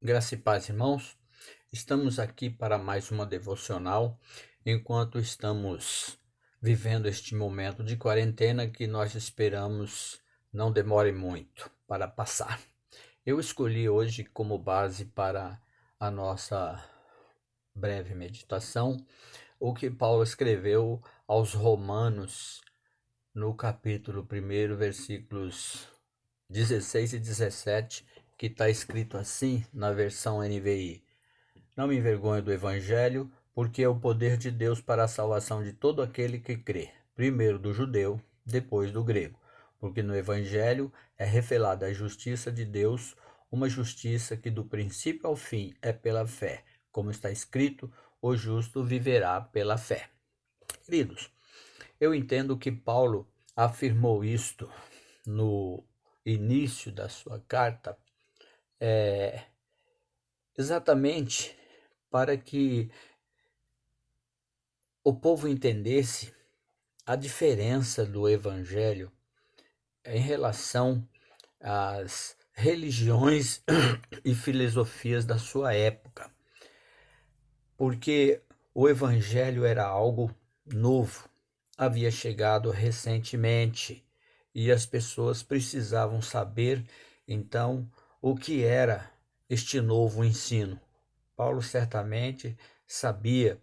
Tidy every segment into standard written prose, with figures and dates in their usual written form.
Graça e paz, irmãos. Estamos aqui para mais uma devocional, enquanto estamos vivendo este momento de quarentena que nós esperamos não demore muito para passar. Eu escolhi hoje como base para a nossa breve meditação o que Paulo escreveu aos Romanos no capítulo 1, versículos 16 e 17, que está escrito assim na versão NVI. Não me envergonho do Evangelho, porque é o poder de Deus para a salvação de todo aquele que crê, primeiro do judeu, depois do grego. Porque no Evangelho é revelada a justiça de Deus, uma justiça que do princípio ao fim é pela fé. Como está escrito, o justo viverá pela fé. Queridos, eu entendo que Paulo afirmou isto no início da sua carta, exatamente para que o povo entendesse a diferença do Evangelho em relação às religiões e filosofias da sua época, porque o Evangelho era algo novo, havia chegado recentemente e as pessoas precisavam saber, então, o que era este novo ensino. Paulo certamente sabia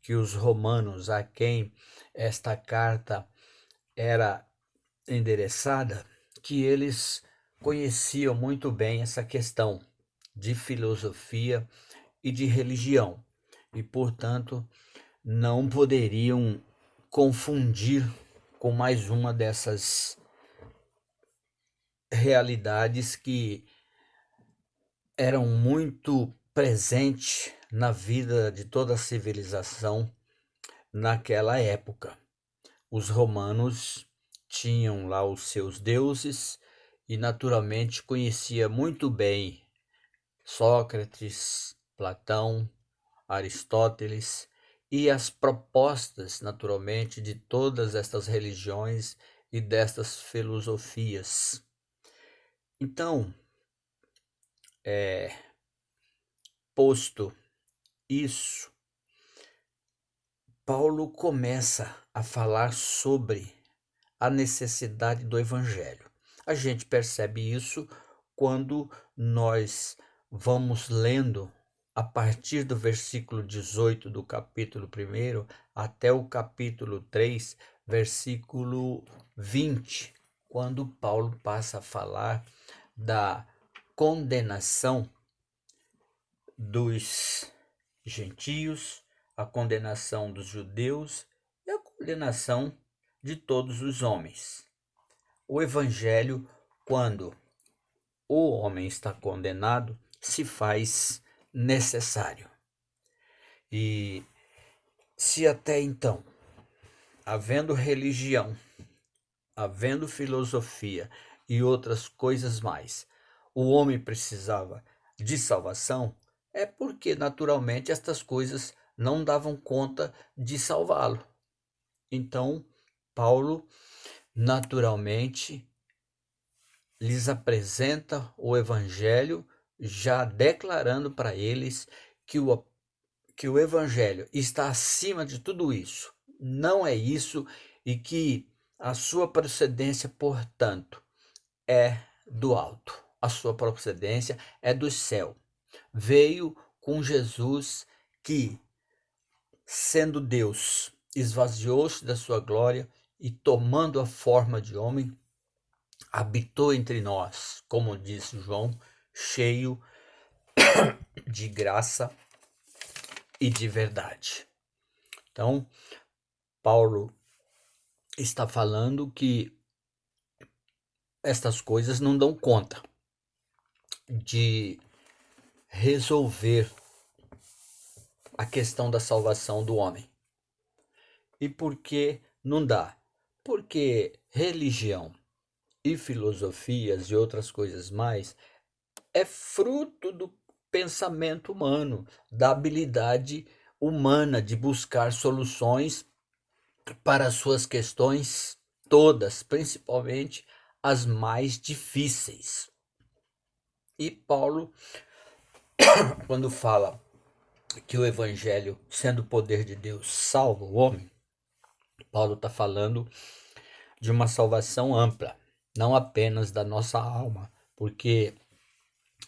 que os romanos a quem esta carta era endereçada, que eles conheciam muito bem essa questão de filosofia e de religião e, portanto, não poderiam confundir com mais uma dessas realidades que eram muito presentes na vida de toda a civilização naquela época. Os romanos tinham lá os seus deuses e naturalmente conhecia muito bem Sócrates, Platão, Aristóteles e as propostas naturalmente de todas estas religiões e destas filosofias. Então, posto isso, Paulo começa a falar sobre a necessidade do Evangelho. A gente percebe isso quando nós vamos lendo a partir do versículo 18 do capítulo 1 até o capítulo 3, versículo 20, quando Paulo passa a falar da condenação dos gentios, a condenação dos judeus e a condenação de todos os homens. O Evangelho, quando o homem está condenado, se faz necessário. E se até então, havendo religião, havendo filosofia e outras coisas mais, o homem precisava de salvação, é porque naturalmente estas coisas não davam conta de salvá-lo. Então, Paulo naturalmente lhes apresenta o Evangelho, já declarando para eles que o Evangelho está acima de tudo isso. Não é isso e que a sua procedência, portanto, é do alto. A sua procedência é do céu. Veio com Jesus que, sendo Deus, esvaziou-se da sua glória e, tomando a forma de homem, habitou entre nós, como diz João, cheio de graça e de verdade. Então, Paulo está falando que estas coisas não dão conta de resolver a questão da salvação do homem. E por que não dá? Porque religião e filosofias e outras coisas mais é fruto do pensamento humano, da habilidade humana de buscar soluções para as suas questões todas, principalmente as mais difíceis. E Paulo quando fala que o Evangelho, sendo o poder de Deus, salva o homem, Paulo está falando de uma salvação ampla, não apenas da nossa alma, porque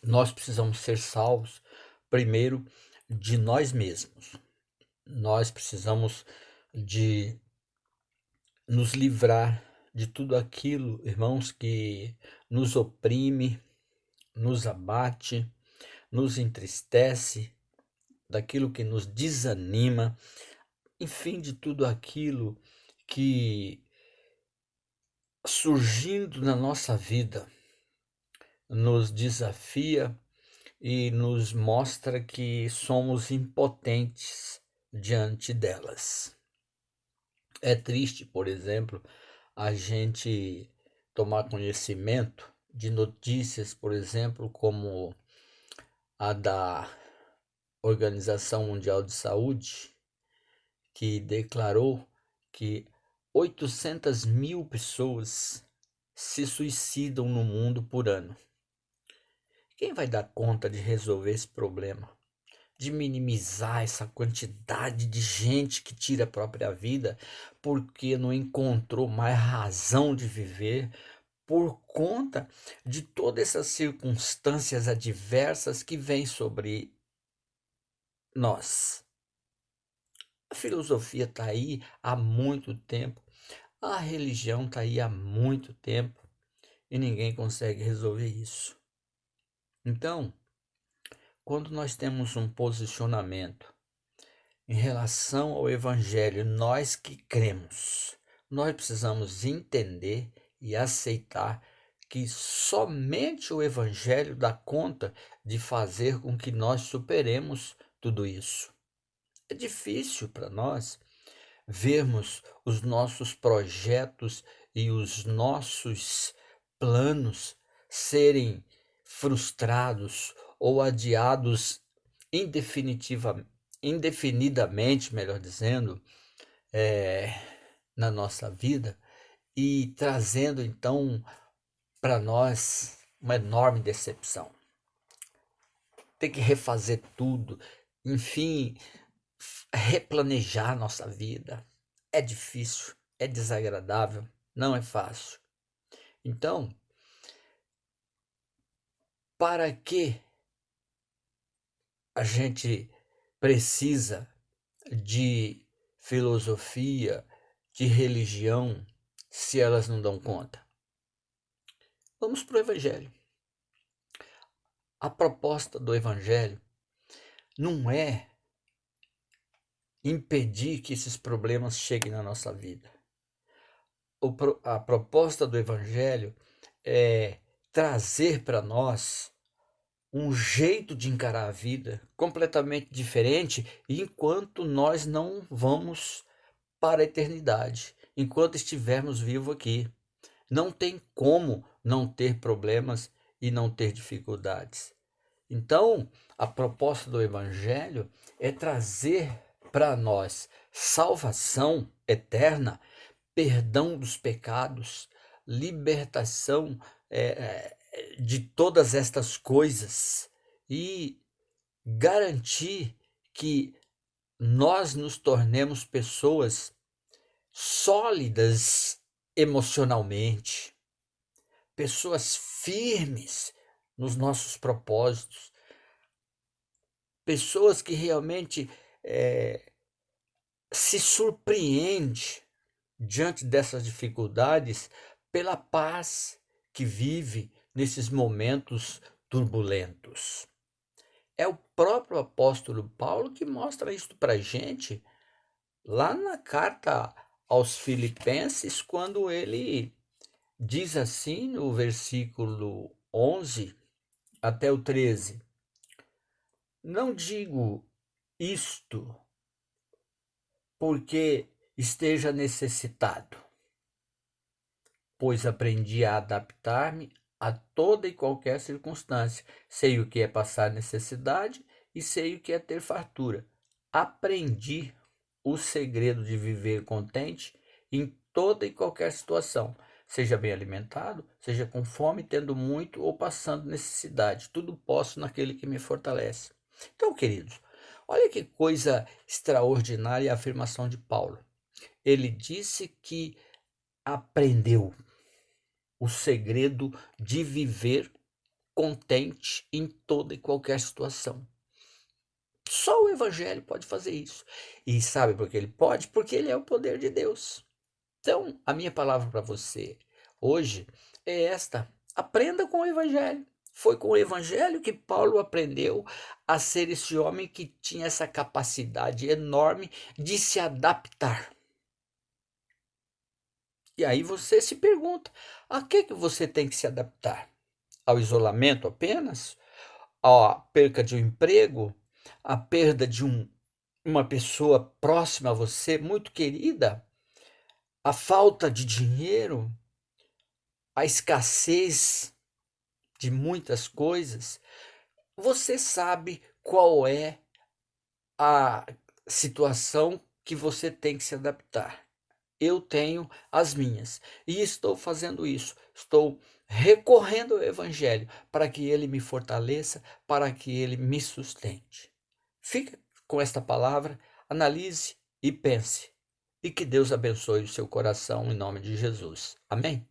nós precisamos ser salvos primeiro de nós mesmos. Nós precisamos de nos livrar de tudo aquilo, irmãos, que nos oprime, nos abate, nos entristece, daquilo que nos desanima, enfim, de tudo aquilo que surgindo na nossa vida nos desafia e nos mostra que somos impotentes diante delas. É triste, por exemplo, a gente tomar conhecimento de notícias, por exemplo, como a da Organização Mundial de Saúde, que declarou que 800 mil pessoas se suicidam no mundo por ano. Quem vai dar conta de resolver esse problema? De minimizar essa quantidade de gente que tira a própria vida porque não encontrou mais razão de viver por conta de todas essas circunstâncias adversas que vêm sobre nós. A filosofia está aí há muito tempo, a religião está aí há muito tempo e ninguém consegue resolver isso. Então, quando nós temos um posicionamento em relação ao Evangelho, nós que cremos, nós precisamos entender e aceitar que somente o Evangelho dá conta de fazer com que nós superemos tudo isso. É difícil para nós vermos os nossos projetos e os nossos planos serem frustrados ou adiados indefinidamente, melhor dizendo, na nossa vida e trazendo então para nós uma enorme decepção. Ter que refazer tudo, enfim, replanejar nossa vida. É difícil, é desagradável, não é fácil. Então, para que a gente precisa de filosofia, de religião, se elas não dão conta? Vamos para o Evangelho. A proposta do Evangelho não é impedir que esses problemas cheguem na nossa vida. A proposta do Evangelho é trazer para nós um jeito de encarar a vida completamente diferente, enquanto nós não vamos para a eternidade, enquanto estivermos vivos aqui. Não tem como não ter problemas e não ter dificuldades. Então, a proposta do Evangelho é trazer para nós salvação eterna, perdão dos pecados, libertação de todas estas coisas e garantir que nós nos tornemos pessoas sólidas emocionalmente, pessoas firmes nos nossos propósitos, pessoas que realmente se surpreende diante dessas dificuldades pela paz que vive nesses momentos turbulentos. É o próprio apóstolo Paulo que mostra isso para a gente lá na carta aos Filipenses, quando ele diz assim no versículo 11 até o 13: não digo isto porque esteja necessitado, pois aprendi a adaptar-me a toda e qualquer circunstância. Sei o que é passar necessidade e sei o que é ter fartura. Aprendi o segredo de viver contente em toda e qualquer situação, seja bem alimentado, seja com fome, tendo muito ou passando necessidade. Tudo posso naquele que me fortalece. Então, queridos, olha que coisa extraordinária a afirmação de Paulo. Ele disse que aprendeu o segredo de viver contente em toda e qualquer situação. Só o Evangelho pode fazer isso. E sabe por que ele pode? Porque ele é o poder de Deus. Então, a minha palavra para você hoje é esta: aprenda com o Evangelho. Foi com o Evangelho que Paulo aprendeu a ser esse homem que tinha essa capacidade enorme de se adaptar. E aí você se pergunta: a que você tem que se adaptar? Ao isolamento apenas? À perca de um emprego? À perda de uma pessoa próxima a você, muito querida? A falta de dinheiro? A escassez de muitas coisas? Você sabe qual é a situação que você tem que se adaptar. Eu tenho as minhas e estou fazendo isso. Estou recorrendo ao Evangelho para que ele me fortaleça, para que ele me sustente. Fica com esta palavra, analise e pense. E que Deus abençoe o seu coração em nome de Jesus. Amém?